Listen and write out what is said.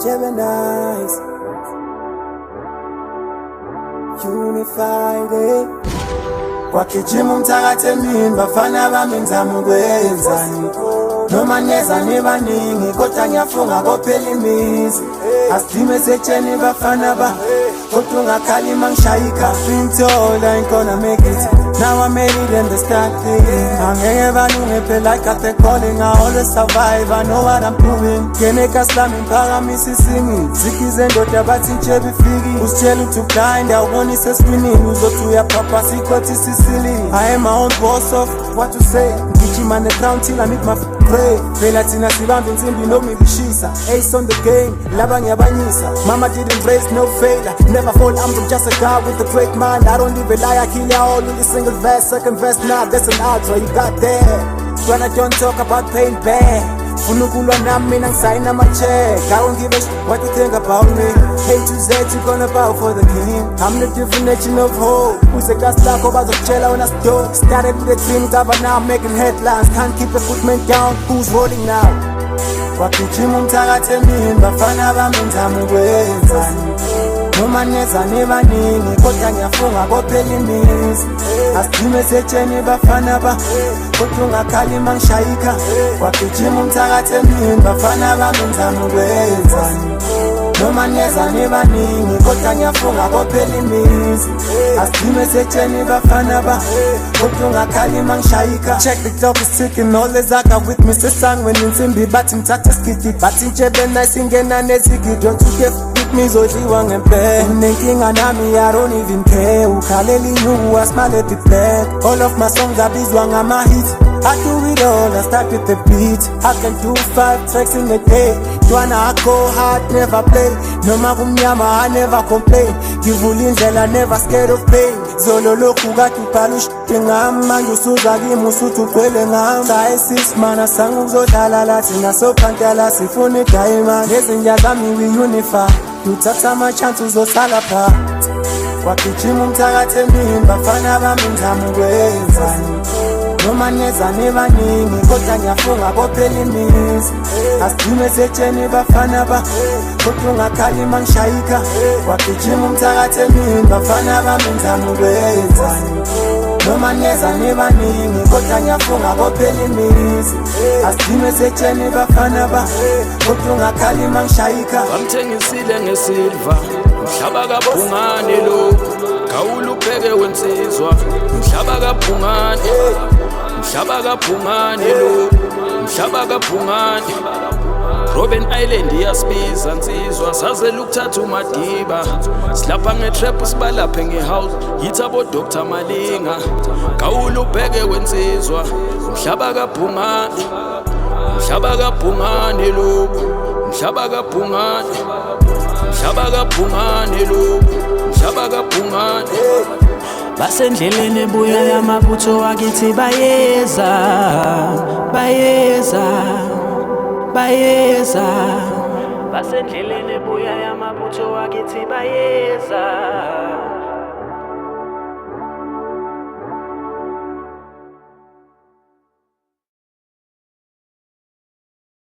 Gemini's Unified, eh? Wakijima umthakathe mini bafana bami ngizama ukwenzani noma neza nebaningi kodwa ngiyafunga kophela imizi asidime setsheni bafana ba kodwa ungakhali mangishayika been told I ain't gonna make it now I made it and the starting angeke balunge phela I got the calling I always survive I know what I'm doing ngeneka slami mphakamisa isingi zikize ndoda bathi nje bifiki usitshela uthi blind awubonise eswinini uzothi uyaphapha sikhothi sisili I am my own boss of what to say ngijima ne-crown till I meet my pray phela thina sibambe insimbi nomibishisa ace on the game laba ngiyabanyisa mama didn't raise no failure never fall I'm just a guy with a great mind I don't live a lie I kill ya all in a single verse second verse now that's an outro you got there when I don't talk about pain bad Funukulwa nami mina ngisayina ama-check I don't give a shit what you think about me A to Z you gonna bow for the king I'm the definition of hope Usekasi lakho bazokutshela wena sido Started with a dream cover now I'm making headlines Can't keep a footman down Who's rolling now Wakijima umthakathe mini bafana bami ngizama ukwenzani noma neza nebaningi kodwa ngiyafunga kophela imizi asidime setsheni bafana ba kodwa ungakhali mangishayika wakijima umthakathe mini bafana bami ngizama ukwenzani noma neza nebaningi kodwa ngiyafunga kophela imizi asidime setsheni bafana ba kodwa ungakhali mangishayika check the clock is ticking always I got with me sesangweni insimbi bathi ngithatha isigidi bathi nje benayisi ingena nezigidi don't you get ngizodliwa ngempela unenkinga nami I don't even care ukhalela inyuku I smile at the back all of my songs abizwa ngama-hits I do it all I start with the beat I can do 5 tracks in a day Dwana I go hard never play noma kumnyama I never complain ngivula indlela never scared of pain zolo lokhu kade ubhala ushite ngami manje usuza kimi usuthi ugcwele ngami chaye sis mana sangu kuzodlala lathi nasophantala sifuna idayimani lezinja zami we unify uthatha ama-chance uzosala phansi wakijima umthakathe mini bafana bami ngizama ukwenzani noma neza nebaningi kodwa ngiyafunga kophela imizi asidime setsheni bafana ba kodwa ungakhali mangishayika wakijima umthakathe mini bafana bami ngizama ukwenzani noma neza nebaningi kodwa ngiyafunga kophela imizi asidime setsheni bafana ba kodwa ungakhali mangishayika bamthengisile ngesilva mhlaba kaBhungane lo Gawulupheke wensizwa mhlaba kaBhungane mhlaba kaBhungane lo mhlaba kaBhungane Robben Island iyasibiza nsizwa sazela ukuthatha uMadiba silapha ngetrap sibalaphe ngehouse yithi abo Dr Malinga Gawulupheke wensizwa mhlaba kaBhungane mhlaba kaBhungane lo mhlaba kaBhungane mhlaba kaBhungane lo mhlaba kaBhungane basendleleni ebuya yamabutho wakithi bayeza bayeza bayeza basendleleni ebuya yamabutho wakithi bayeza